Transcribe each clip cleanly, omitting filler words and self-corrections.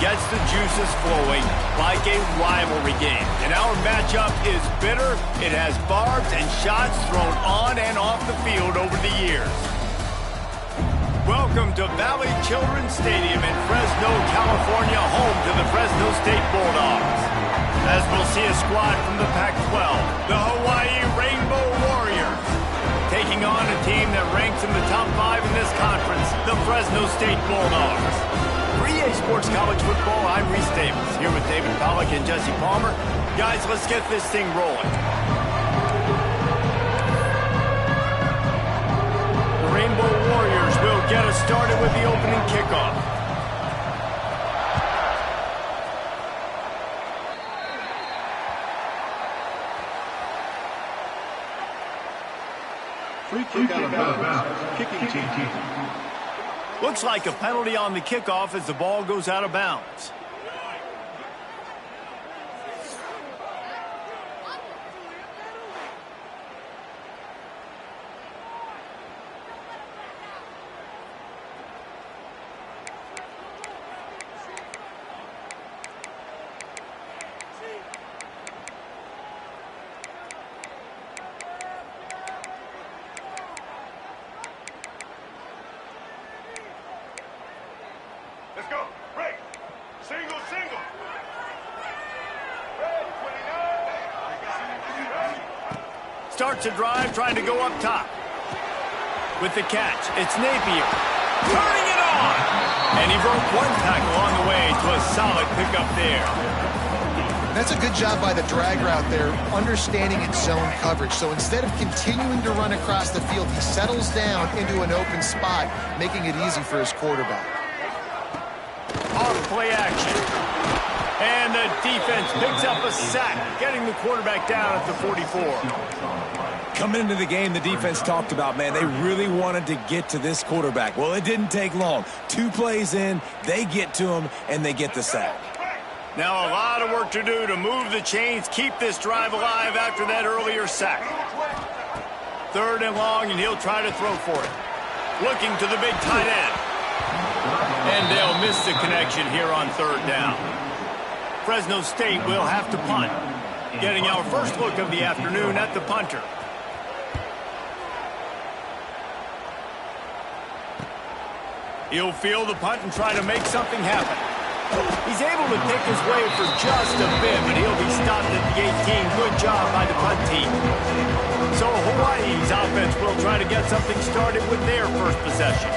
gets the juices flowing like a rivalry game. And our matchup is bitter. It has barbs and shots thrown on and off the field over the years. Welcome to Valley Children's Stadium in Fresno, California, home to the Fresno State Bulldogs. As we'll see a squad from the Pac-12, the Hawaii Rainbow Warriors, taking on a team that ranks in the top 5 in this conference, the Fresno State Bulldogs. For EA Sports College Football, I'm Reese Davis, here with David Pollack and Jesse Palmer. Guys, let's get this thing rolling. The Rainbow Warriors will get us started with the opening kickoff. Free kick out of bounds. Kicking team. Looks like a penalty on the kickoff as the ball goes out of bounds. Let's go. Break. Single. Starts a drive, trying to go up top. With the catch, it's Napier. Turning it on! And he broke one tackle on the way to a solid pickup there. That's a good job by the drag route there, understanding its zone coverage. So instead of continuing to run across the field, he settles down into an open spot, making it easy for his quarterback. Off play action. And the defense picks up a sack, getting the quarterback down at the 44. Coming into the game, the defense talked about, man, they really wanted to get to this quarterback. Well, it didn't take long. 2 plays in, they get to him, and they get the sack. Now a lot of work to do to move the chains, keep this drive alive after that earlier sack. 3rd and long, and he'll try to throw for it. Looking to the big tight end. And they'll miss the connection here on 3rd down. Fresno State will have to punt. Getting our first look of the afternoon at the punter. He'll field the punt and try to make something happen. He's able to pick his way for just a bit, but he'll be stopped at the 18. Good job by the punt team. So Hawaii's offense will try to get something started with their first possession.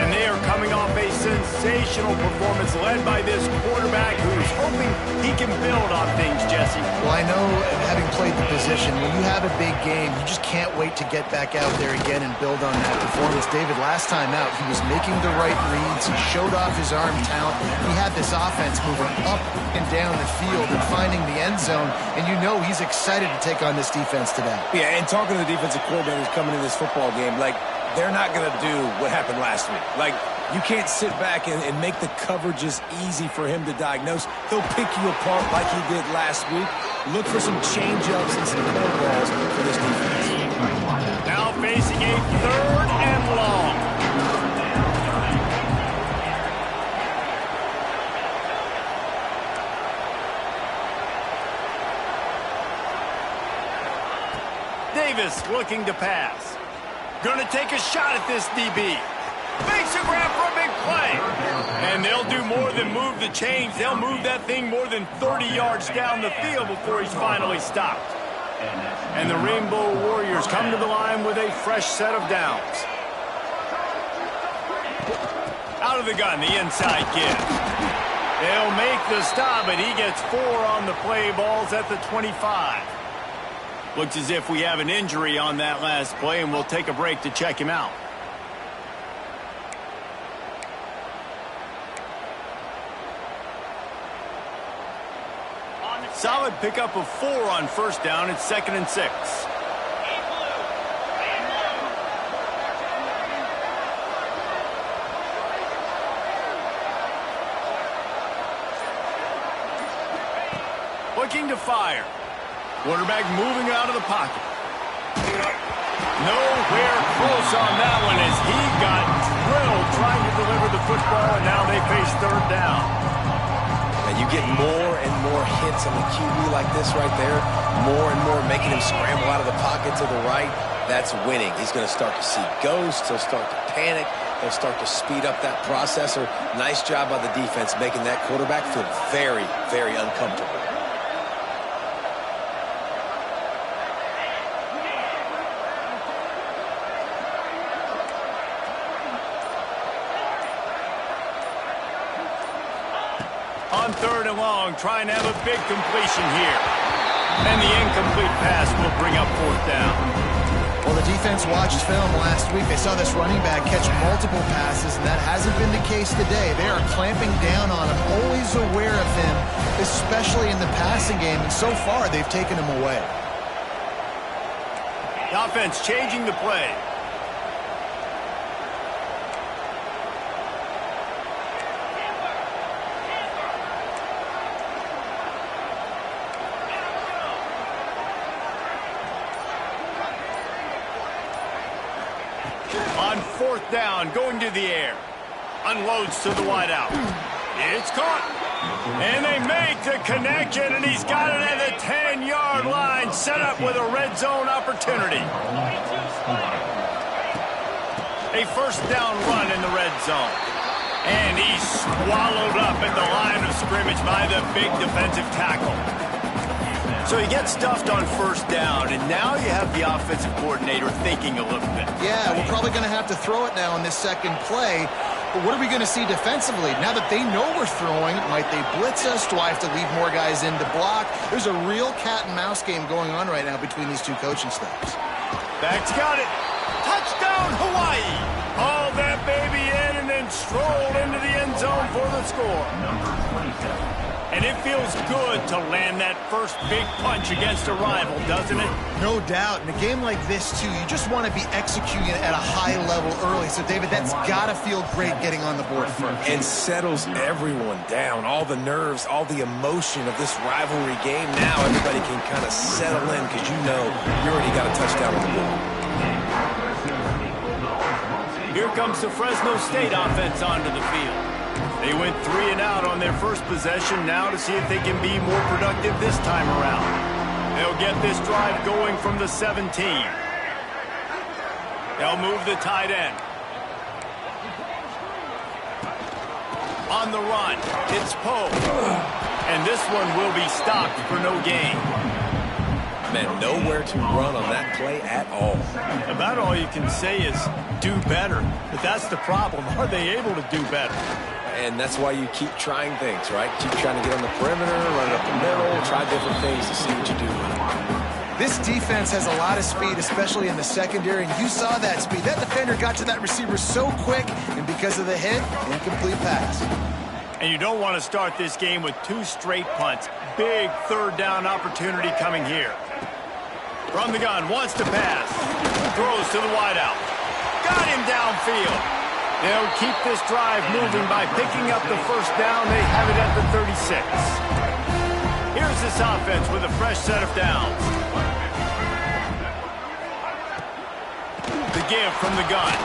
And they are coming off a sensational performance led by this quarterback who's hoping he can build on things, Jesse. Well, I know, having played the position, when you have a big game, you just can't wait to get back out there again and build on that performance. David, last time out, he was making the right reads. He showed off his arm talent. He had this offense moving up and down the field and finding the end zone. And you know he's excited to take on this defense today. Yeah, and talking to the defensive coordinator who's coming in this football game, like, they're not going to do what happened last week. Like, you can't sit back and make the coverages easy for him to diagnose. He'll pick you apart like he did last week. Look for some change-ups and some curveballs for this defense. Now facing a 3rd and long. Davis looking to pass. Gonna take a shot at this DB. Makes a grab for a big play. And they'll do more than move the chains. They'll move that thing more than 30 yards down the field before he's finally stopped. And the Rainbow Warriors come to the line with a fresh set of downs. Out of the gun, the inside kid. They'll make the stop, but he gets 4 on the play. Balls at the 25. Looks as if we have an injury on that last play, and we'll take a break to check him out. Solid pickup of 4 on 1st down. It's 2nd and 6. Looking to fire. Quarterback moving out of the pocket. Nowhere close on that one as he got drilled trying to deliver the football, and now they face 3rd down. You get more and more hits on the QB like this right there, more and more making him scramble out of the pocket to the right. That's winning. He's going to start to see ghosts. He'll start to panic. He'll start to speed up that processor. Nice job by the defense making that quarterback feel very, very uncomfortable. On 3rd and long, trying to have a big completion here. And the incomplete pass will bring up 4th down. Well, the defense watched film last week. They saw this running back catch multiple passes, and that hasn't been the case today. They are clamping down on him, always aware of him, especially in the passing game, and so far they've taken him away. The offense changing the play. On 4th down, going to the air. Unloads to the wideout. It's caught. And they make the connection, and he's got it at the 10-yard line, set up with a red zone opportunity. A 1st down run in the red zone. And he's swallowed up at the line of scrimmage by the big defensive tackle. So he gets stuffed on 1st down, and now you have the offensive coordinator thinking a little bit. Yeah, we're probably going to have to throw it now in this second play. But what are we going to see defensively? Now that they know we're throwing, might they blitz us? Do I have to leave more guys in to block? There's a real cat-and-mouse game going on right now between these two coaching staffs. Back's got it. Touchdown, Hawaii. Hauled that baby in and then strolled into the end zone for the score. And it feels good to land that first big punch against a rival, doesn't it? No doubt. In a game like this, too, you just want to be executing at a high level early. So, David, that's got to feel great getting on the board first. And settles everyone down. All the nerves, all the emotion of this rivalry game. Now everybody can kind of settle in because you know you already got a touchdown on the board. Here comes the Fresno State offense onto the field. They went 3 and out on their first possession, now to see if they can be more productive this time around. They'll get this drive going from the 17. They'll move the tight end. On the run, it's Poe. And this one will be stopped for no gain. Man, nowhere to run on that play at all. About all you can say is do better. But that's the problem. Are they able to do better? And that's why you keep trying things, right? Keep trying to get on the perimeter, run it up the middle, try different things to see what you do. This defense has a lot of speed, especially in the secondary, and you saw that speed. That defender got to that receiver so quick, and because of the hit, incomplete pass. And you don't want to start this game with 2 straight punts. Big 3rd down opportunity coming here. From the gun, wants to pass. Throws to the wideout. Got him downfield. They'll keep this drive moving by picking up the 1st down. They have it at the 36. Here's this offense with a fresh set of downs. The give from the gun.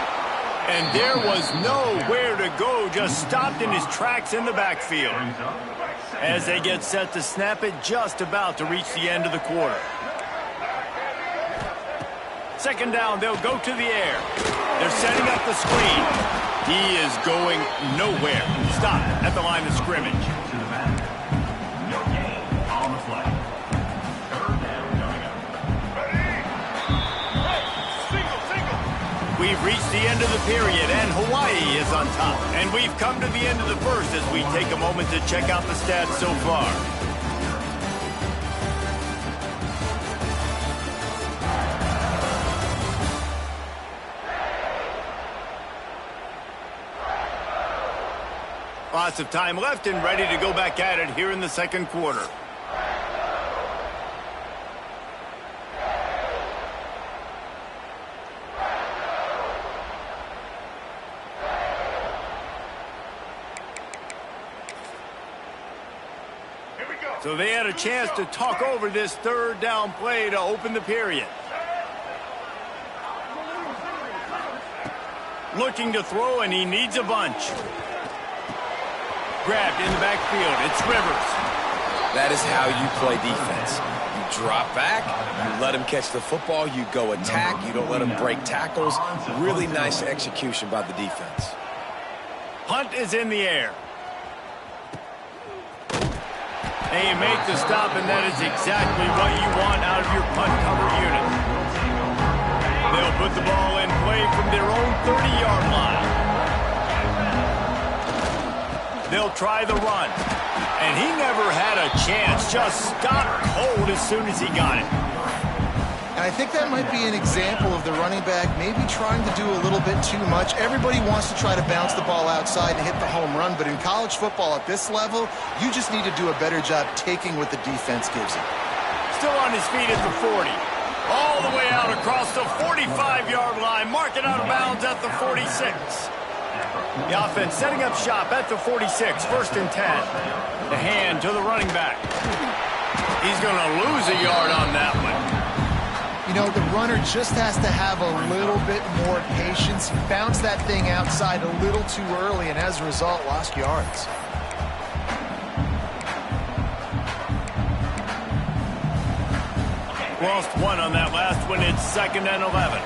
And there was nowhere to go, just stopped in his tracks in the backfield. As they get set to snap it, just about to reach the end of the quarter. 2nd down, they'll go to the air. They're setting up the screen. He is going nowhere. Stop at the line of scrimmage. No gain on the play. 3rd down coming up. Single. We've reached the end of the period, and Hawaii is on top. And we've come to the end of the first as we take a moment to check out the stats so far. Lots of time left and ready to go back at it here in the 2nd quarter. Here we go. So they had a chance to talk over this 3rd down play to open the period. Looking to throw, and he needs a bunch. grabbed in the backfield. It's Rivers. That is how you play defense. You drop back, you let him catch the football, you go attack, you don't let him break tackles. Really nice execution by the defense. Punt is in the air. And you make the stop, and that is exactly what you want out of your punt cover unit. They'll put the ball in play from their own 30-yard line. They'll try the run. And he never had a chance. Just stopped cold as soon as he got it. And I think that might be an example of the running back maybe trying to do a little bit too much. Everybody wants to try to bounce the ball outside and hit the home run, but in college football at this level, you just need to do a better job taking what the defense gives you. Still on his feet at the 40. All the way out across the 45-yard line. Marking out of bounds at the 46. The offense setting up shop at the 46. 1st and 10. The hand to the running back. He's going to lose a yard on that one. You know, the runner just has to have a little bit more patience. He bounced that thing outside a little too early, and as a result, lost yards. Lost one on that last one. It's 2nd and 11.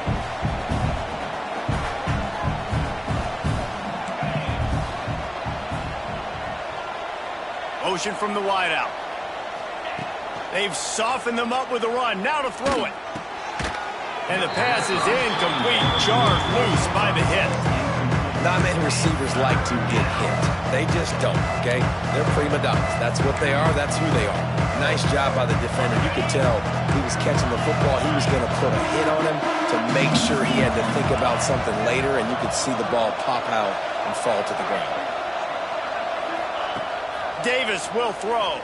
Motion from the wideout. They've softened them up with a run. Now to throw it. And the pass is incomplete. Jarred loose by the hit. Not many receivers like to get hit. They just don't, okay? They're prima donnas. That's what they are. That's who they are. Nice job by the defender. You could tell he was catching the football. He was going to put a hit on him to make sure he had to think about something later, and you could see the ball pop out and fall to the ground. Davis will throw.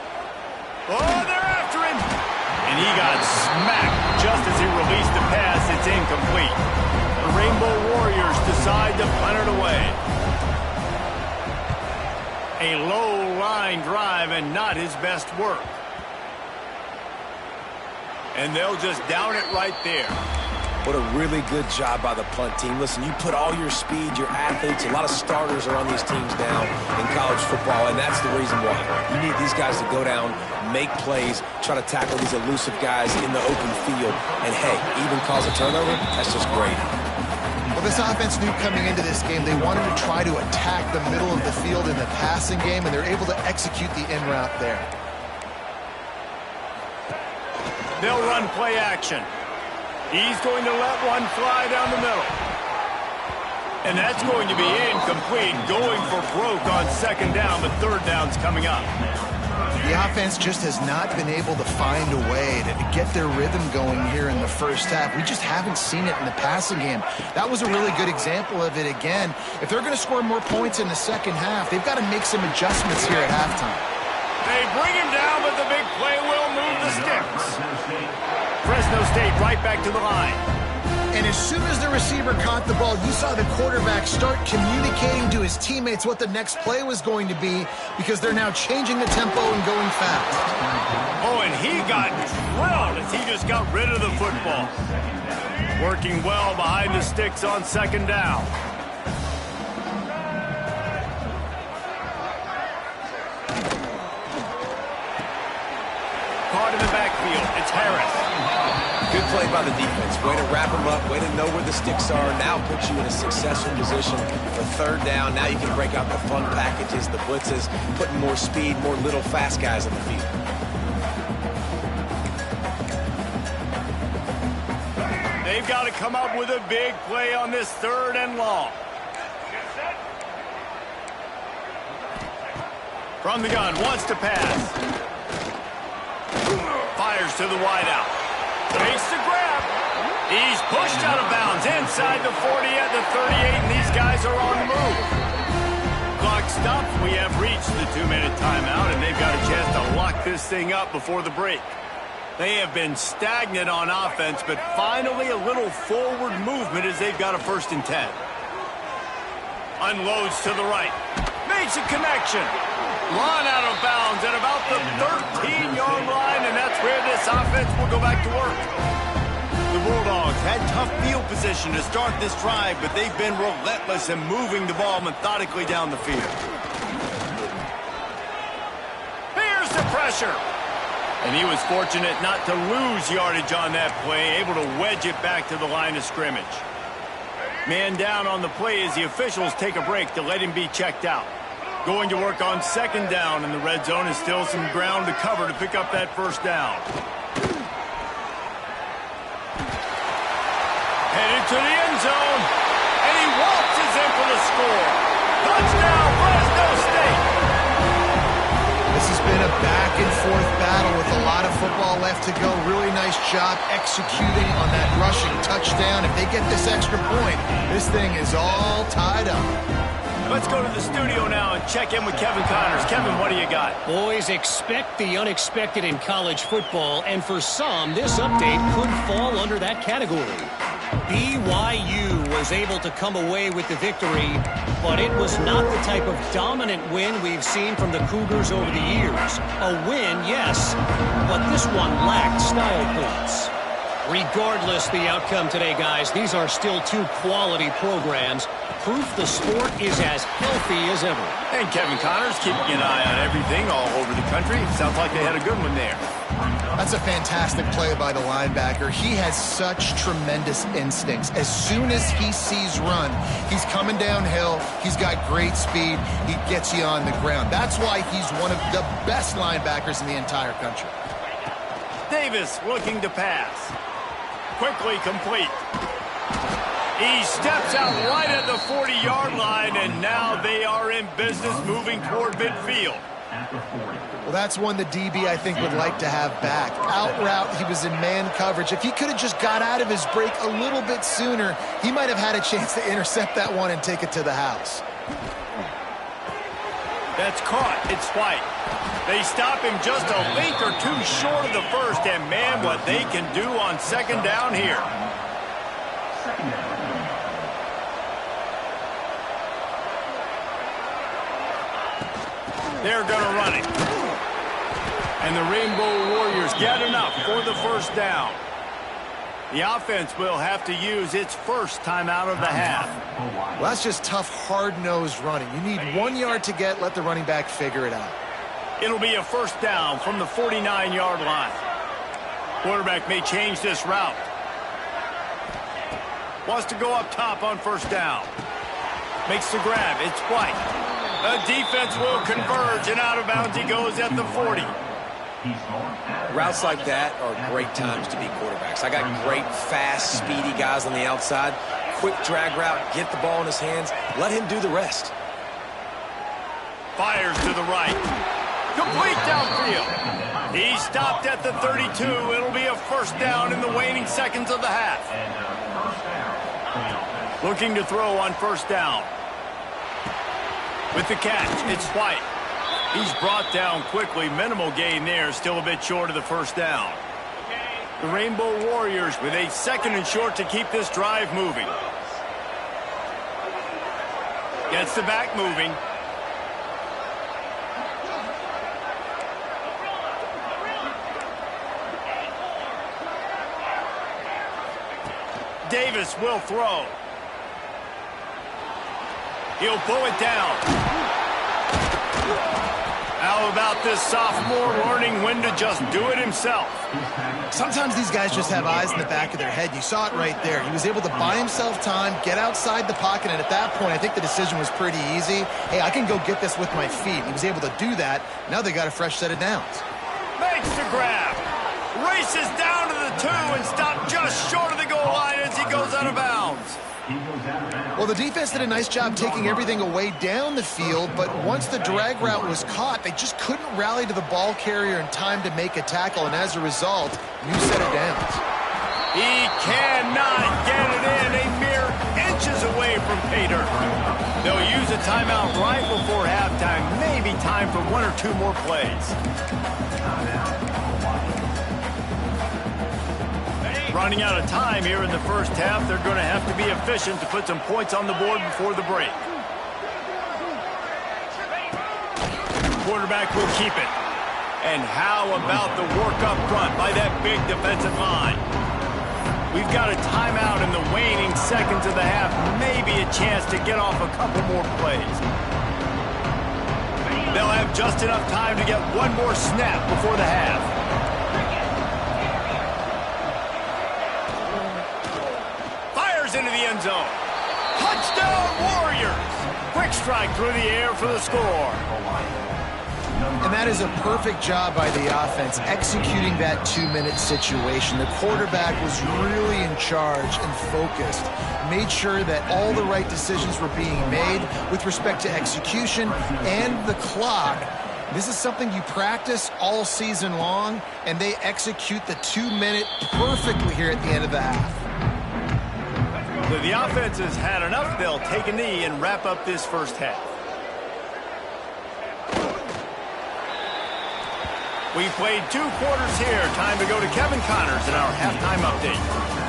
Oh, they're after him. And he got smacked just as he released the pass. It's incomplete. The Rainbow Warriors decide to punt it away. A low line drive and not his best work. And they'll just down it right there. What a really good job by the punt team. Listen, you put all your speed, your athletes, a lot of starters are on these teams now in college football, and that's the reason why. You need these guys to go down, make plays, try to tackle these elusive guys in the open field, and hey, even cause a turnover, that's just great. Well, this offense knew coming into this game they wanted to try to attack the middle of the field in the passing game, and they're able to execute the in route there. They'll run play action. He's going to let one fly down the middle. And that's going to be incomplete, going for broke on 2nd down, but 3rd down's coming up. The offense just has not been able to find a way to get their rhythm going here in the first half. We just haven't seen it in the passing game. That was a really good example of it again. If they're going to score more points in the second half, they've got to make some adjustments here at halftime. They bring him down, but the big play will move the sticks. Fresno State right back to the line. And as soon as the receiver caught the ball, you saw the quarterback start communicating to his teammates what the next play was going to be, because they're now changing the tempo and going fast. Oh, and he got drilled as he just got rid of the football. Working well behind the sticks on 2nd down. Caught in the backfield. It's Harris. Good play by the defense. Way to wrap them up. Way to know where the sticks are. Now puts you in a successful position for 3rd down. Now you can break out the fun packages, the blitzes, putting more speed, more little fast guys on the field. They've got to come up with a big play on this 3rd and long. From the gun, wants to pass. Fires to the wideout. Makes the grab. He's pushed out of bounds inside the 40 at the 38, and these guys are on the move. Clock stops. We have reached the 2-minute timeout, and they've got a chance to lock this thing up before the break. They have been stagnant on offense, but finally a little forward movement as they've got a 1st and 10. Unloads to the right. Makes a connection. Run out of bounds at about the 13-yard line, and that's where this offense will go back to work. The Bulldogs had tough field position to start this drive, but they've been relentless in moving the ball methodically down the field. pressure. And he was fortunate not to lose yardage on that play, able to wedge it back to the line of scrimmage. Man down on the play as the officials take a break to let him be checked out. Going to work on second down in the red zone is still some ground to cover to pick up that first down. Headed to the end zone, and he waltzes in for the score. Touchdown, Fresno State! This has been a back-and-forth battle with a lot of football left to go. Really nice job executing on that rushing touchdown. If they get this extra point, this thing is all tied up. Let's go to the studio now and check in with Kevin Connors. Kevin, what do you got? Boys, expect the unexpected in college football, and for some, this update could fall under that category. BYU was able to come away with the victory, but it was not the type of dominant win we've seen from the Cougars over the years. A win, yes, but this one lacked style points. Regardless the outcome today, guys, these are still two quality programs. Proof the sport is as healthy as ever. And Kevin Connors keeping an eye on everything all over the country. Sounds like they had a good one there. That's a fantastic play by the linebacker. He has such tremendous instincts. As soon as he sees run, he's coming downhill. He's got great speed. He gets you on the ground. That's why he's one of the best linebackers in the entire country. Davis looking to pass. Quickly complete. He steps out right at the 40-yard line, and now they are in business moving toward midfield. Well, that's one the DB, I think, would like to have back. Out route, he was in man coverage. If he could have just got out of his break a little bit sooner, he might have had a chance to intercept that one and take it to the house. That's caught. It's White. They stop him just a link or two short of the first, and man, what they can do on second down here. They're going to run it. And the Rainbow Warriors get enough for the first down. The offense will have to use its first timeout of the half. Well, that's just tough, hard-nosed running. You need 1 yard to get, let the running back figure it out. It'll be a first down from the 49-yard line. Quarterback may change this route. Wants to go up top on first down. Makes the grab. It's White. The defense will converge, and out of bounds he goes at the 40. Routes like that are great times to be quarterbacks. I got great, fast, speedy guys on the outside. Quick drag route, get the ball in his hands, let him do the rest. Fires to the right. Complete downfield. He stopped at the 32. It'll be a first down in the waning seconds of the half. Looking to throw on first down. With the catch, it's White. He's brought down quickly. Minimal gain there. Still a bit short of the first down. The Rainbow Warriors with a second and short to keep this drive moving. Gets the back moving. Davis will throw. He'll pull it down. How about this sophomore learning when to just do it himself? Sometimes these guys just have eyes in the back of their head. You saw it right there. He was able to buy himself time, get outside the pocket, and at that point, I think the decision was pretty easy. Hey, I can go get this with my feet. He was able to do that. Now they got a fresh set of downs. Makes the grab. Races down to the 2 and stopped just short of the goal line as he goes out of bounds. Well, the defense did a nice job taking everything away down the field, but once the drag route was caught, they just couldn't rally to the ball carrier in time to make a tackle, and as a result, new set of downs. He cannot get it in, a mere inches away from pay dirt. They'll use a timeout right before halftime, maybe time for 1 or 2 more plays. Running out of time here in the first half. They're going to have to be efficient to put some points on the board before the break. Quarterback will keep it. And how about the work up front by that big defensive line? We've got a timeout in the waning seconds of the half. Maybe a chance to get off a couple more plays. They'll have just enough time to get one more snap before the half. Fires into the end zone. Touchdown, Warriors! Quick strike through the air for the score. And that is a perfect job by the offense, executing that 2-minute situation. The quarterback was really in charge and focused, made sure that all the right decisions were being made with respect to execution and the clock. This is something you practice all season long, and they execute the 2-minute perfectly here at the end of the half. So the offense has had enough. They'll take a knee and wrap up this first half. We've played 2 quarters here. Time to go to Kevin Connors in our halftime update.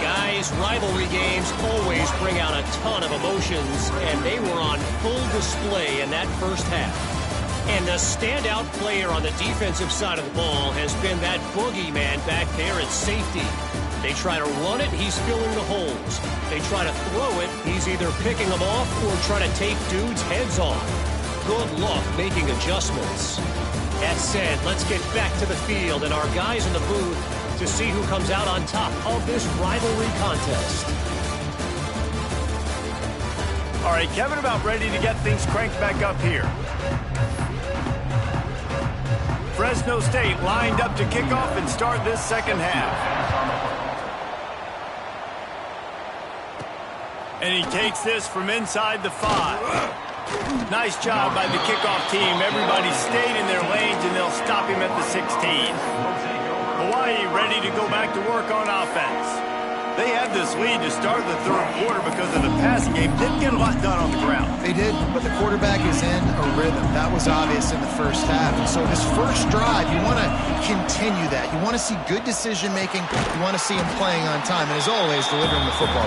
Guys, rivalry games always bring out a ton of emotions, and they were on full display in that first half. And the standout player on the defensive side of the ball has been that boogeyman back there at safety. They try to run it, he's filling the holes. They try to throw it, he's either picking them off or trying to take dudes' heads off. Good luck making adjustments. That said, let's get back to the field and our guys in the booth to see who comes out on top of this rivalry contest. All right, Kevin, about ready to get things cranked back up here. Fresno State lined up to kick off and start this second half. And he takes this from inside the 5. Nice job by the kickoff team. Everybody stayed in their lanes, and they'll stop him at the 16. Hawaii ready to go back to work on offense. They had this lead to start the third quarter because of the passing game. Didn't get a lot done on the ground. They did, but the quarterback is in a rhythm. That was obvious in the first half. And so this first drive, you want to continue that. You want to see good decision-making. You want to see him playing on time. And as always, delivering the football.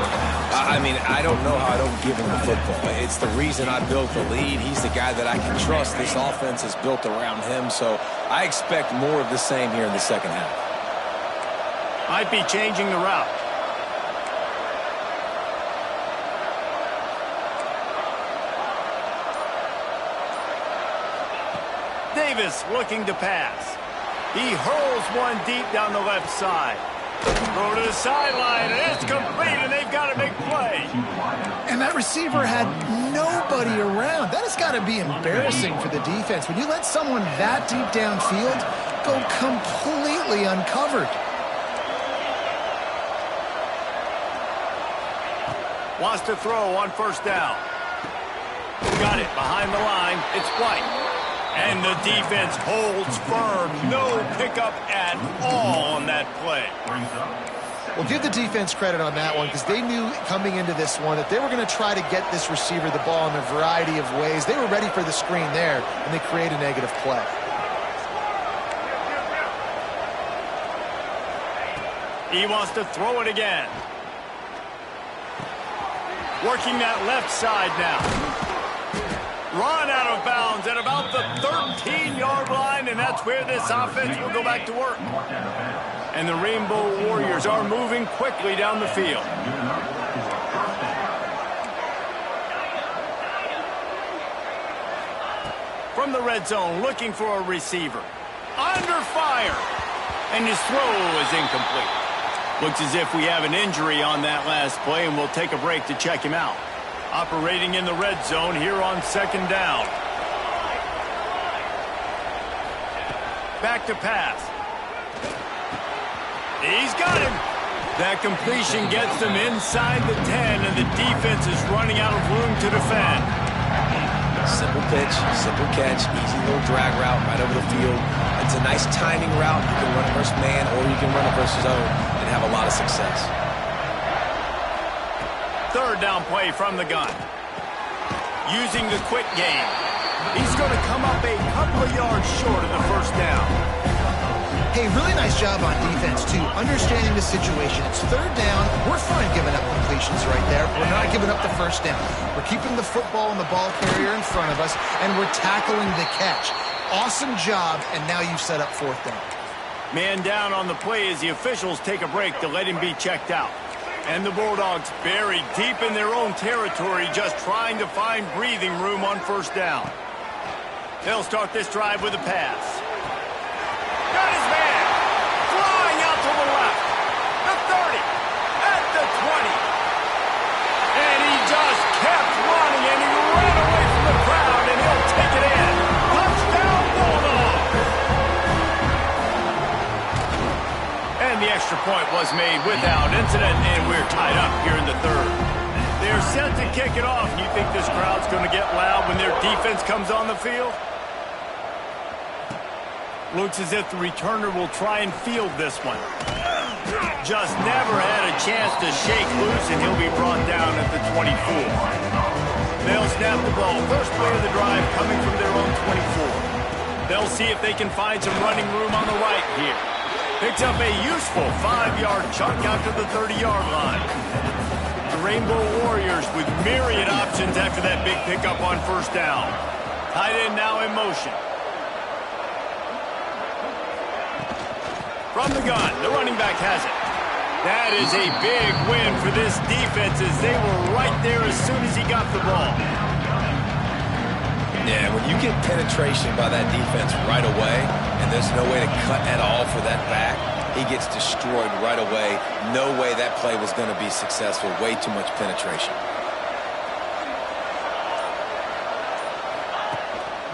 I mean, I don't know how I don't give him the football. It's the reason I built the lead. He's the guy that I can trust. This offense is built around him. So I expect more of the same here in the second half. Might be changing the route. Davis looking to pass. He hurls one deep down the left side. Throw to the sideline, and it's complete, and they've got a big play. And that receiver had nobody around. That has got to be embarrassing for the defense. When you let someone that deep downfield go completely uncovered. Wants to throw on first down. Got it behind the line. It's White. And the defense holds firm. No pickup at all on that play. Well, give the defense credit on that one because they knew coming into this one that they were going to try to get this receiver the ball in a variety of ways. They were ready for the screen there, and they create a negative play. He wants to throw it again. Working that left side now. Run out of bounds at about the 13-yard line, and that's where this offense will go back to work. And the Rainbow Warriors are moving quickly down the field. From the red zone, looking for a receiver. Under fire. And his throw is incomplete. Looks as if we have an injury on that last play, and we'll take a break to check him out. Operating in the red zone here on second down. Back to pass. He's got him. That completion gets them inside the 10, and the defense is running out of room to defend. Simple pitch, simple catch, easy little drag route right over the field. It's a nice timing route. You can run it versus man, or you can run it versus zone and have a lot of success. Third down play from the gun. Using the quick game. He's going to come up a couple of yards short of the first down. Hey, really nice job on defense, too. Understanding the situation. It's third down. We're fine giving up completions right there. We're not giving up the first down. We're keeping the football and the ball carrier in front of us, and we're tackling the catch. Awesome job, and now you've set up fourth down. Man down on the play as the officials take a break to let him be checked out. And the Bulldogs buried deep in their own territory, just trying to find breathing room on first down. They'll start this drive with a pass. Got his man. Flying out to the left. The 30. At the 20. And he just kept running, and he ran away from the crowd, and he'll take it in. Touchdown, Bulldogs! And the extra point was made without incident, and we're tied up here in the third. They're set to kick it off. You think this crowd's going to get loud when their defense comes on the field? Looks as if the returner will try and field this one. Just never had a chance to shake loose, and he'll be brought down at the 24. They'll snap the ball. First play of the drive coming from their own 24. They'll see if they can find some running room on the right here. Picks up a useful 5-yard chunk out to the 30-yard line. The Rainbow Warriors with myriad options after that big pickup on first down. Tight end now in motion. From the gun, the running back has it. That is a big win for this defense as they were right there as soon as he got the ball. Yeah, when you get penetration by that defense right away, and there's no way to cut at all for that back, he gets destroyed right away. No way that play was going to be successful. Way too much penetration.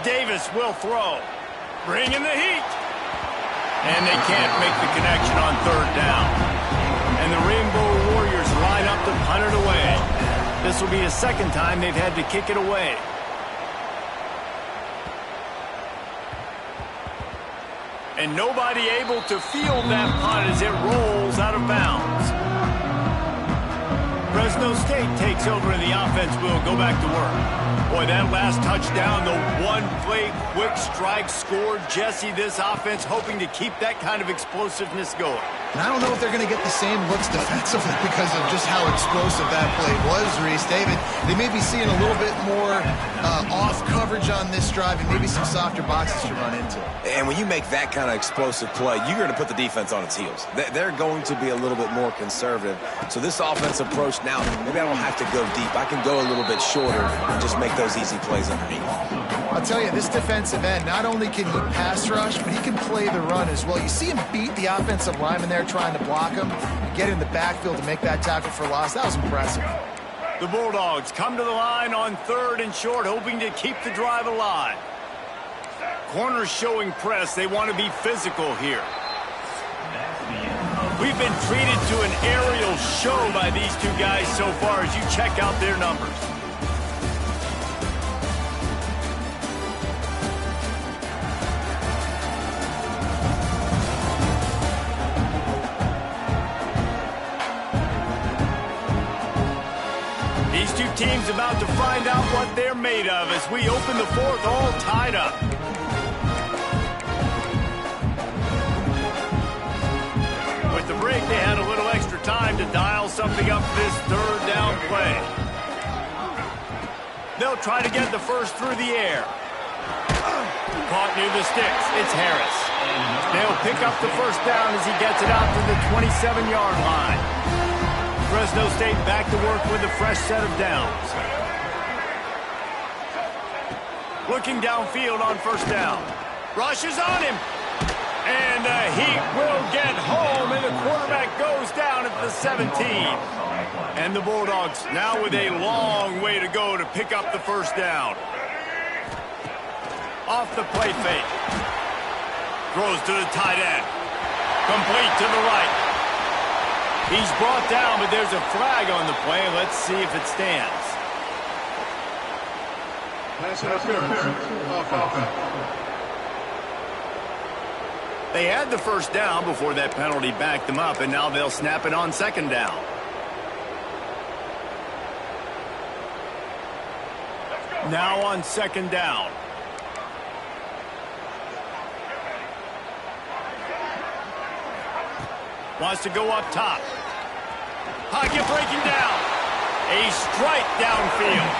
Davis will throw. Bringing the heat. And they can't make the connection on third down. And the Rainbow Warriors line up to punt it away. This will be the second time they've had to kick it away. And nobody able to field that punt as it rolls out of bounds. Fresno State takes over and the offense will go back to work. Boy, that last touchdown, the one-play quick strike scored. Jesse, this offense hoping to keep that kind of explosiveness going. And I don't know if they're going to get the same looks defensively because of just how explosive that play was, Reese. David, they may be seeing a little bit more off coverage on this drive and maybe some softer boxes to run into. And when you make that kind of explosive play, you're going to put the defense on its heels. They're going to be a little bit more conservative. So this offense approach now, maybe I don't have to go deep. I can go a little bit shorter and just make those easy plays underneath. I'll tell you, this defensive end, not only can he pass rush, but he can play the run as well. You see him beat the offensive lineman there trying to block him, get in the backfield to make that tackle for loss. That was impressive. The Bulldogs come to the line on third and short, hoping to keep the drive alive. Corners showing press. They want to be physical here. We've been treated to an aerial show by these two guys so far as you check out their numbers. These two teams about to find out what they're made of as we open the fourth all tied up. With the break, they had a little extra time to dial something up for this third down play. They'll try to get the first through the air. Caught near the sticks. It's Harris. They'll pick up the first down as he gets it out to the 27-yard line. Fresno State back to work with a fresh set of downs. Looking downfield on first down. Rush is on him. And the Heat will get home, and the quarterback goes down at the 17. And the Bulldogs now with a long way to go to pick up the first down. Off the play fake. Throws to the tight end. Complete to the right. He's brought down, but there's a flag on the play. Let's see if it stands. Pass interference. Offense. They had the first down before that penalty backed them up, and now they'll snap it on second down. Now on second down. Wants to go up top. Pocket breaking down. A strike downfield.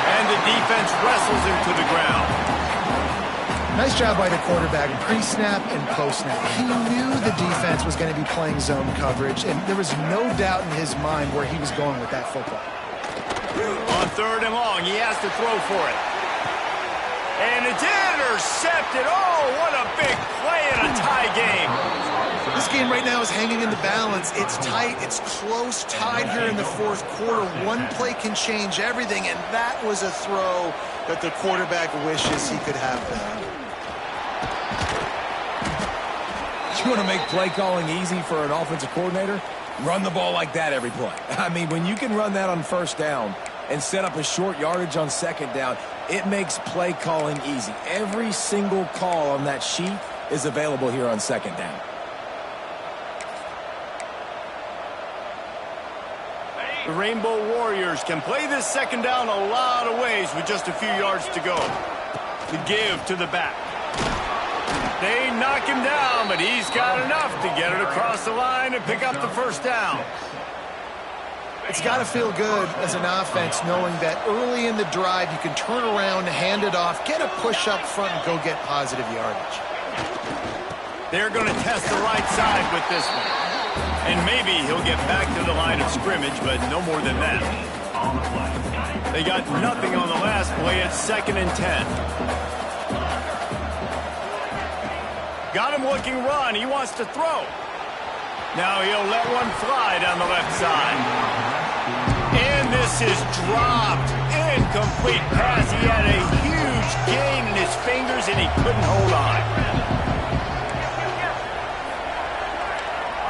And the defense wrestles him to the ground. Nice job by the quarterback, pre-snap and post-snap. He knew the defense was going to be playing zone coverage, and there was no doubt in his mind where he was going with that football. On third and long, he has to throw for it. And it's intercepted. Oh, what a big play in a tie game. This game right now is hanging in the balance. It's tight. It's close, tied here in the fourth quarter. One play can change everything, and that was a throw that the quarterback wishes he could have done. You want to make play calling easy for an offensive coordinator? Run the ball like that every play. I mean, when you can run that on first down and set up a short yardage on second down, it makes play calling easy. Every single call on that sheet is available here on second down. The Rainbow Warriors can play this second down a lot of ways with just a few yards to go. The give to the back. They knock him down, but he's got enough to get it across the line and pick up the first down. It's got to feel good as an offense knowing that early in the drive you can turn around, hand it off, get a push up front, and go get positive yardage. They're going to test the right side with this one. And maybe he'll get back to the line of scrimmage, but no more than that. They got nothing on the last play. It's 2nd and 10. Got him looking run. He wants to throw. Now he'll let one fly down the left side. And this is dropped. Incomplete pass. He had a huge gain in his fingers, and he couldn't hold on.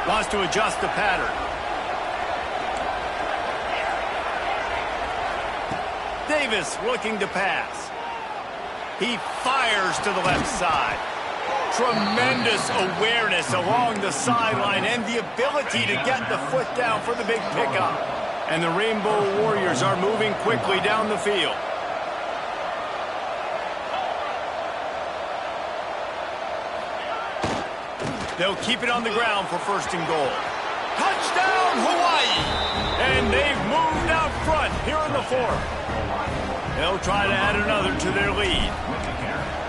Wants to adjust the pattern. Davis looking to pass. He fires to the left side. Tremendous awareness along the sideline and the ability to get the foot down for the big pickup. And the Rainbow Warriors are moving quickly down the field. They'll keep it on the ground for 1st and goal. Touchdown, Hawaii! And they've moved out front here in the 4th. They'll try to add another to their lead.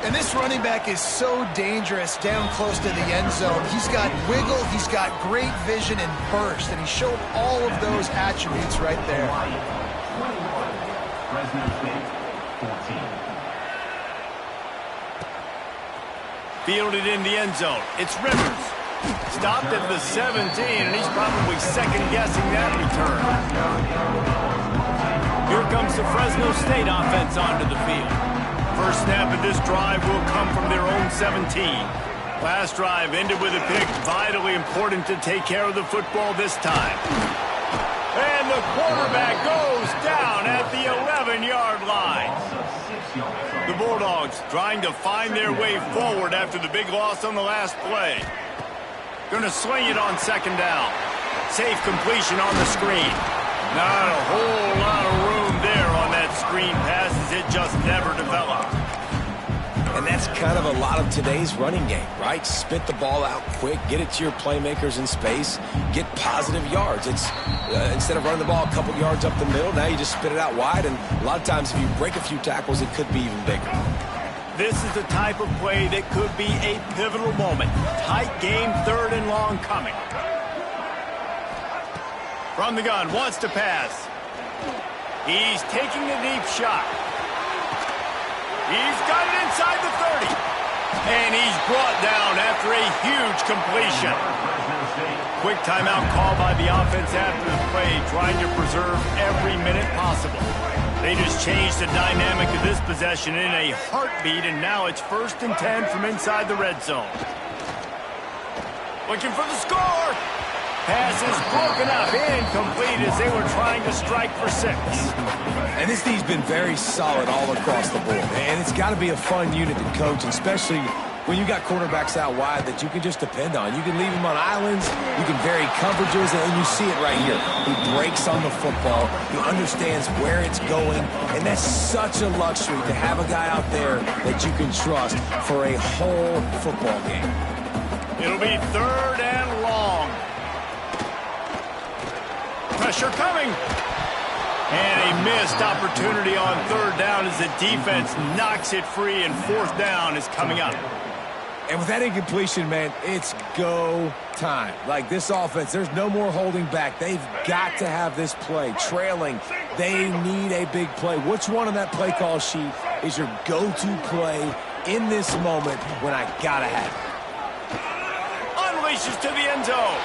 And this running back is so dangerous down close to the end zone. He's got wiggle, he's got great vision and burst, and he showed all of those attributes right there. Fresno State, 14. Fielded in the end zone. It's Rivers. Stopped at the 17, and he's probably second-guessing that return. Here comes the Fresno State offense onto the field. First snap of this drive will come from their own 17. Last drive ended with a pick. Vitally important to take care of the football this time. And the quarterback goes down at the 11-yard line. The Bulldogs trying to find their way forward after the big loss on the last play. Going to sling it on 2nd down. Safe completion on the screen. Not a whole lot of room there on that screen pass as it just never developed. And that's kind of a lot of today's running game, right? Spit the ball out quick, get it to your playmakers in space, get positive yards. It's instead of running the ball a couple yards up the middle, now you just spit it out wide, and a lot of times if you break a few tackles, it could be even bigger. This is the type of play that could be a pivotal moment. Tight game, 3rd and long coming. From the gun, wants to pass. He's taking a deep shot. He's got it inside the 30. And he's brought down after a huge completion. Quick timeout call by the offense after the play, trying to preserve every minute possible. They just changed the dynamic of this possession in a heartbeat, and now it's 1st and 10 from inside the red zone. Looking for the score. Pass is broken up, incomplete as they were trying to strike for 6. And this team's been very solid all across the board. And it's got to be a fun unit to coach, especially when you got quarterbacks out wide that you can just depend on. You can leave them on islands, you can vary coverages, and you see it right here. He breaks on the football, he understands where it's going, and that's such a luxury to have a guy out there that you can trust for a whole football game. It'll be 3rd and long. Pressure coming. And a missed opportunity on 3rd down as the defense knocks it free, and 4th down is coming up. And with that incompletion, man, it's go time. Like this offense, there's no more holding back. They've got to have this play. Trailing, They need a big play. Which one on that play call sheet is your go-to play in this moment when I gotta have it? Unleashes to the end zone.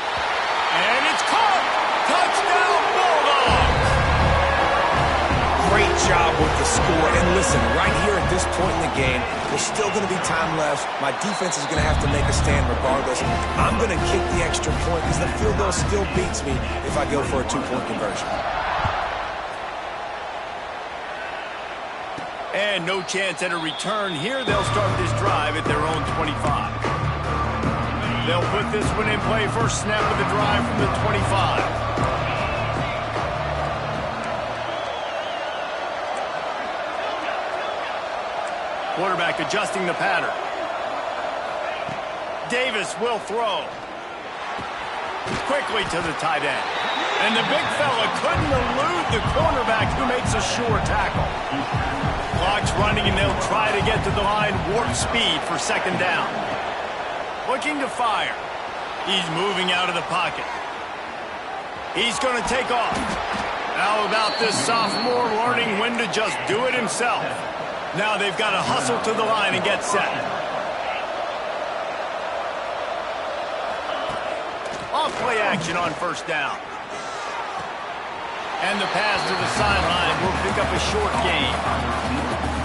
And it's caught. Touchdown, Bulldogs. Great job with the score. And listen, right here at this point in the game, there's still going to be time left. My defense is going to have to make a stand regardless. I'm going to kick the extra point because the field goal still beats me if I go for a two-point conversion. And no chance at a return here. They'll start this drive at their own 25. They'll put this one in play. First snap of the drive from the 25. Quarterback adjusting the pattern. Davis will throw. Quickly to the tight end. And the big fella couldn't elude the cornerback who makes a sure tackle. Clock's running and they'll try to get to the line. Warp speed for second down. Looking to fire. He's moving out of the pocket. He's going to take off. How about this sophomore learning when to just do it himself? Now they've got to hustle to the line and get set. Off play action on first down. And the pass to the sideline will pick up a short gain.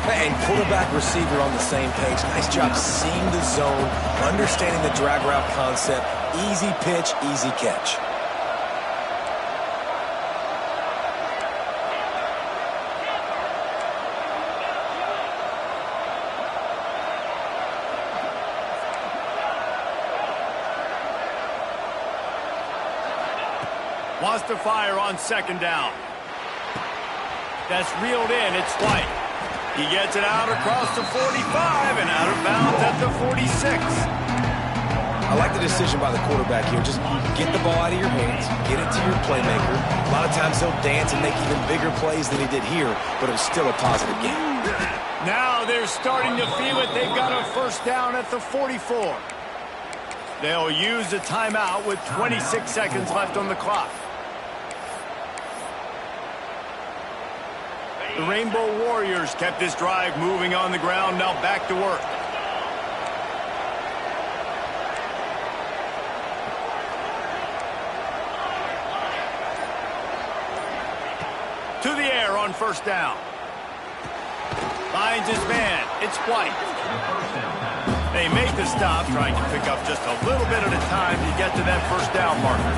And quarterback receiver on the same page. Nice job seeing the zone, understanding the drag route concept. Easy pitch, easy catch. Wants to fire on second down. That's reeled in. It's White. He gets it out across the 45 and out of bounds at the 46. I like the decision by the quarterback here. Just get the ball out of your hands, get it to your playmaker. A lot of times they'll dance and make even bigger plays than he did here, but it was still a positive game. Now they're starting to feel it. They've got a first down at the 44. They'll use a timeout with 26 seconds left on the clock. The Rainbow Warriors kept this drive moving on the ground. Now back to work. To the air on first down. Finds his man. It's White. They make the stop, trying to pick up just a little bit at a time to get to that first down marker.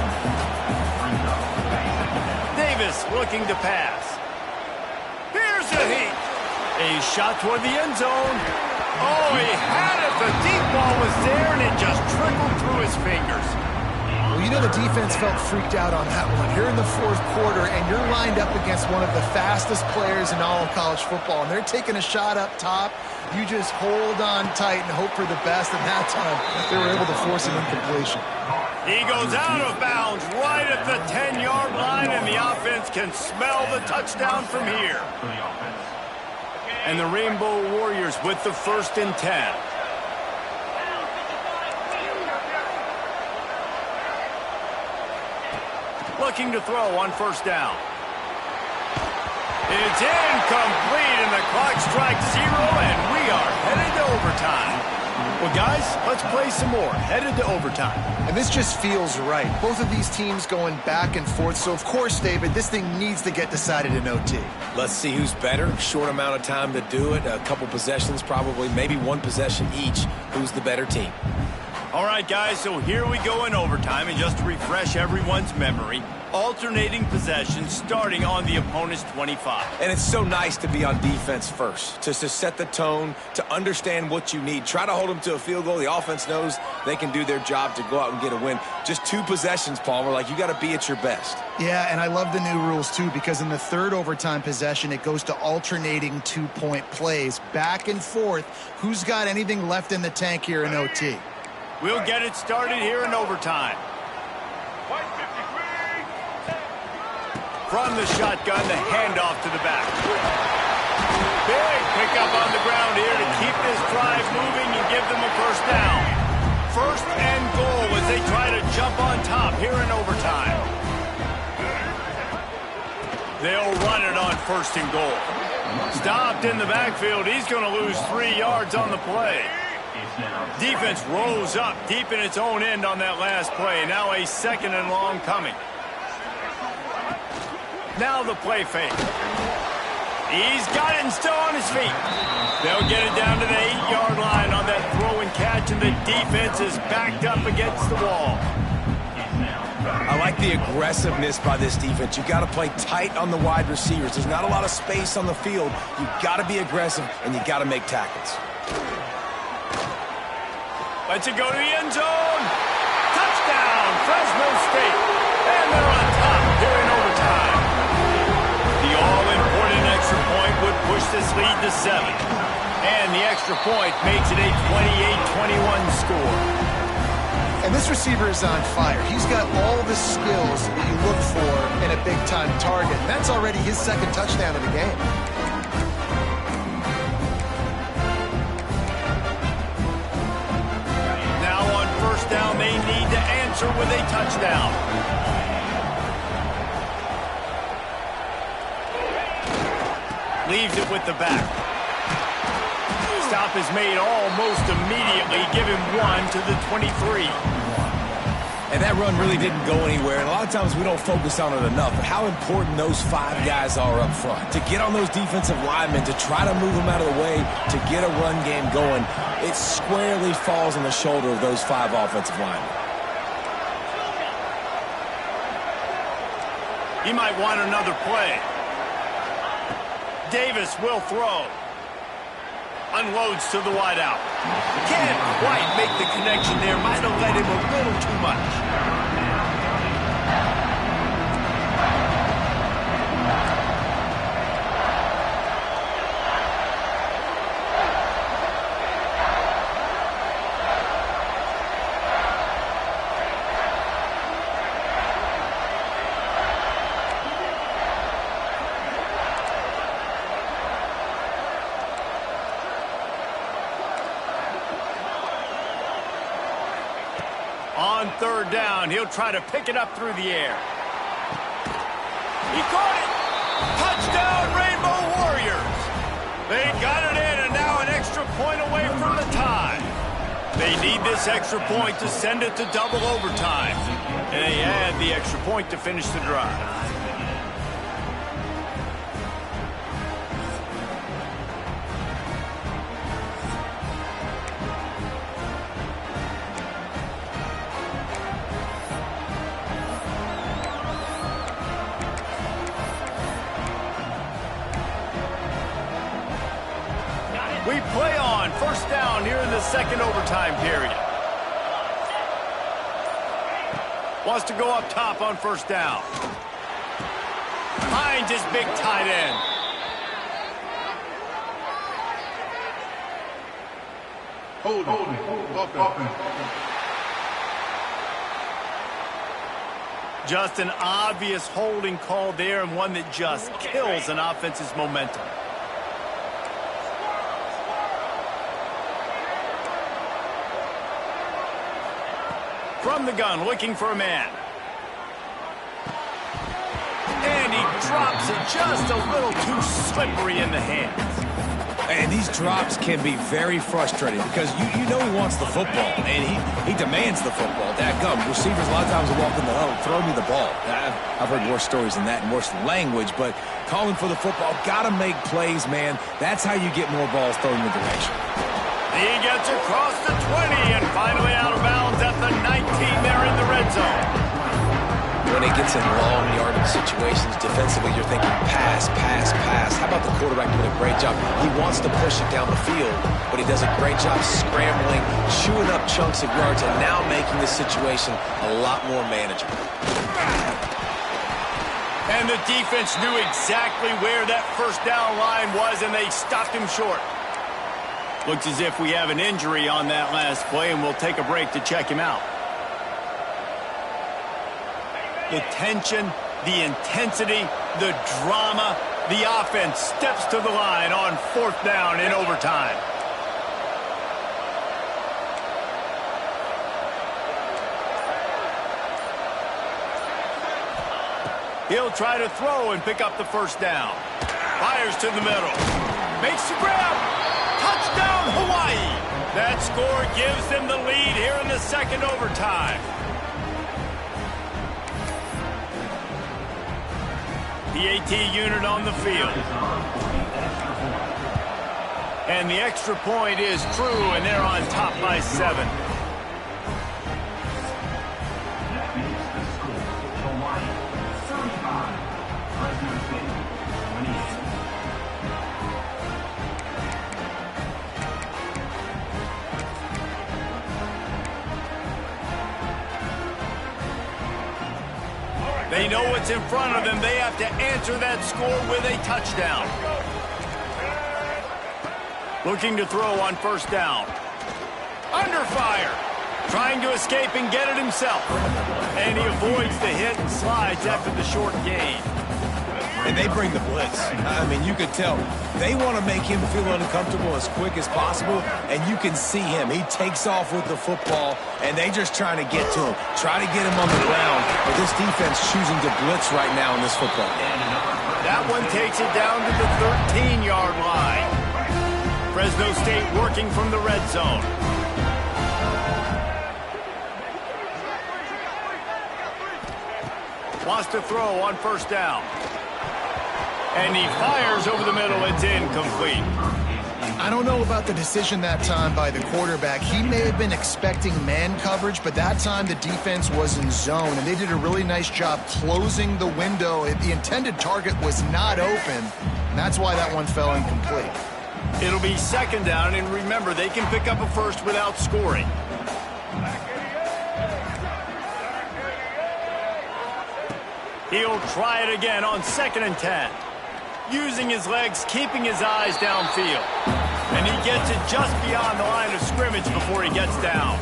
Davis looking to pass. Here's a heat. A shot toward the end zone. Oh, he had it. The deep ball was there, and it just trickled through his fingers. Well, you know the defense felt freaked out on that one. You're in the fourth quarter, and you're lined up against one of the fastest players in all of college football, and they're taking a shot up top. You just hold on tight and hope for the best, and that time they were able to force an incompletion. He goes out of bounds right at the 10-yard line, and the offense can smell the touchdown from here. And the Rainbow Warriors with the 1st and 10. Looking to throw on first down. It's incomplete, and the clock strikes 0, and we are headed to overtime. Well, guys, let's play some more. Headed to overtime. And this just feels right. Both of these teams going back and forth. So, of course, David, this thing needs to get decided in OT. Let's see who's better. Short amount of time to do it. A couple possessions, probably, maybe one possession each. Who's the better team? All right, guys, so here we go in overtime. And just to refresh everyone's memory, alternating possessions starting on the opponent's 25. And it's so nice to be on defense first, to set the tone, to understand what you need. Try to hold them to a field goal. The offense knows they can do their job to go out and get a win. Just 2 possessions, Palmer, like you got to be at your best. Yeah, and I love the new rules, too, because in the third overtime possession, it goes to alternating 2-point plays. Back and forth. Who's got anything left in the tank here in OT? We'll get it started here in overtime. From the shotgun, the handoff to the back. Big pickup on the ground here to keep this drive moving and give them a first down. 1st and goal as they try to jump on top here in overtime. They'll run it on first and goal. Stopped in the backfield. He's going to lose 3 yards on the play. Defense rose up deep in its own end on that last play. Now a 2nd and long coming. Now the play fake. He's got it and still on his feet. They'll get it down to the 8-yard line on that throw and catch, and the defense is backed up against the wall. I like the aggressiveness by this defense. You got to play tight on the wide receivers. There's not a lot of space on the field. You got to be aggressive, and you got to make tackles. Lets it go to the end zone. Touchdown, Fresno State. And they're on top here in overtime. The all-important extra point would push this lead to 7. And the extra point makes it a 28-21 score. And this receiver is on fire. He's got all the skills that you look for in a big-time target. And that's already his 2nd touchdown of the game. Now on first down, they need to answer with a touchdown. Leaves it with the back. Stop is made almost immediately. Give him 1 to the 23. And that run really didn't go anywhere. And a lot of times we don't focus on it enough. But how important those 5 guys are up front. To get on those defensive linemen, to try to move them out of the way, to get a run game going, it squarely falls on the shoulder of those 5 offensive linemen. He might want another play. Davis will throw. Unloads to the wideout. Can't quite make the connection there. Might have led him a little too much. On 3rd down, he'll try to pick it up through the air. He caught it! Touchdown, Rainbow Warriors! They got it in, and now an extra point away from the tie. They need this extra point to send it to double overtime. And they add the extra point to finish the drive. We play on first down here in the 2nd overtime period. Wants to go up top on first down. Finds his big tight end. Holding. Offense. Just an obvious holding call there, and one that just kills an offense's momentum. From the gun, looking for a man. And he drops it just a little too slippery in the hands. And these drops can be very frustrating because you know he wants the football, and he demands the football. Dadgum, receivers a lot of times will walk in the huddle, throw me the ball. I've heard worse stories than that and worse language, but calling for the football, got to make plays, man. That's how you get more balls thrown in the direction. He gets across the 20 and finally out of bounds at the 19 there in the red zone. When it gets in long yardage situations, defensively, you're thinking pass, pass, pass. How about the quarterback doing a great job? He wants to push it down the field, but he does a great job scrambling, chewing up chunks of yards, and now making the situation a lot more manageable. And the defense knew exactly where that first down line was, and they stopped him short. Looks as if we have an injury on that last play, and we'll take a break to check him out. The tension, the intensity, the drama, the offense steps to the line on 4th down in overtime. He'll try to throw and pick up the first down. Fires to the middle. Makes the grab. Touchdown, Hawaii. That score gives them the lead here in the second overtime. The AT unit on the field. And the extra point is true, and they're on top by 7. That makes the score Hawaii 35, Fresno State 28. They know what's in front of them. They have to answer that score with a touchdown. Looking to throw on first down. Under fire. Trying to escape and get it himself. And he avoids the hit and slides after the short gain. And they bring the blitz. I mean, you could tell they want to make him feel uncomfortable as quick as possible, and you can see him. He takes off with the football, and they just trying to get to him, try to get him on the ground. But this defense choosing to blitz right now in this football game. That one takes it down to the 13-yard line. Fresno State working from the red zone. Wants to throw on first down. And he fires over the middle. It's incomplete. I don't know about the decision that time by the quarterback. He may have been expecting man coverage, but that time the defense was in zone, and they did a really nice job closing the window. The intended target was not open, and that's why that one fell incomplete. It'll be second down, and remember, they can pick up a first without scoring. He'll try it again on 2nd and 10. Using his legs, keeping his eyes downfield. And he gets it just beyond the line of scrimmage before he gets down.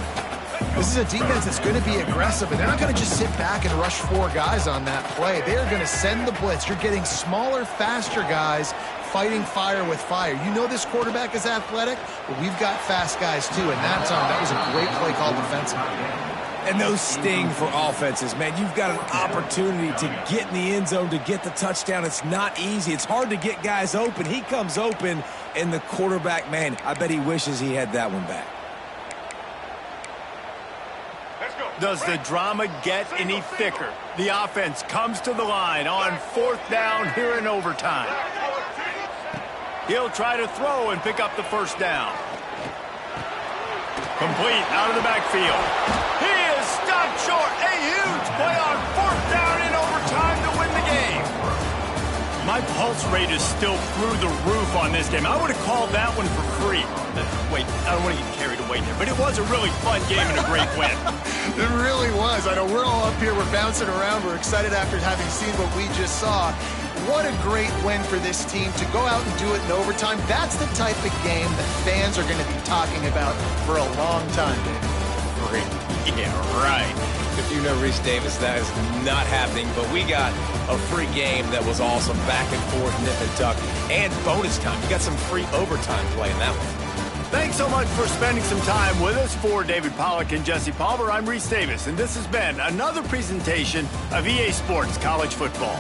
This is a defense that's going to be aggressive, and they're not going to just sit back and rush 4 guys on that play. They're going to send the blitz. You're getting smaller, faster guys fighting fire with fire. You know this quarterback is athletic, but we've got fast guys too, and that time, that was a great play call defensively. And those sting for offenses, man. You've got an opportunity to get in the end zone, to get the touchdown. It's not easy. It's hard to get guys open. He comes open, and the quarterback, man, I bet he wishes he had that one back. Does the drama get any thicker? The offense comes to the line on 4th down here in overtime. He'll try to throw and pick up the first down. Complete out of the backfield. He is stopped short. A huge play on 4th down in overtime to win the game. My pulse rate is still through the roof on this game. I would have called that one for free. Wait, I don't want to get carried away there, but it was a really fun game and a great win. It really was. I know we're all up here, we're bouncing around, we're excited after having seen what we just saw. What a great win for this team to go out and do it in overtime. That's the type of game that fans are going to be talking about for a long time, Dave. Yeah, right. If you know Reese Davis, that is not happening, but we got a free game that was awesome, back and forth, nip and tuck, and bonus time. You got some free overtime play in that one. Thanks so much for spending some time with us. For David Pollack and Jesse Palmer, I'm Reese Davis, and this has been another presentation of EA Sports College Football.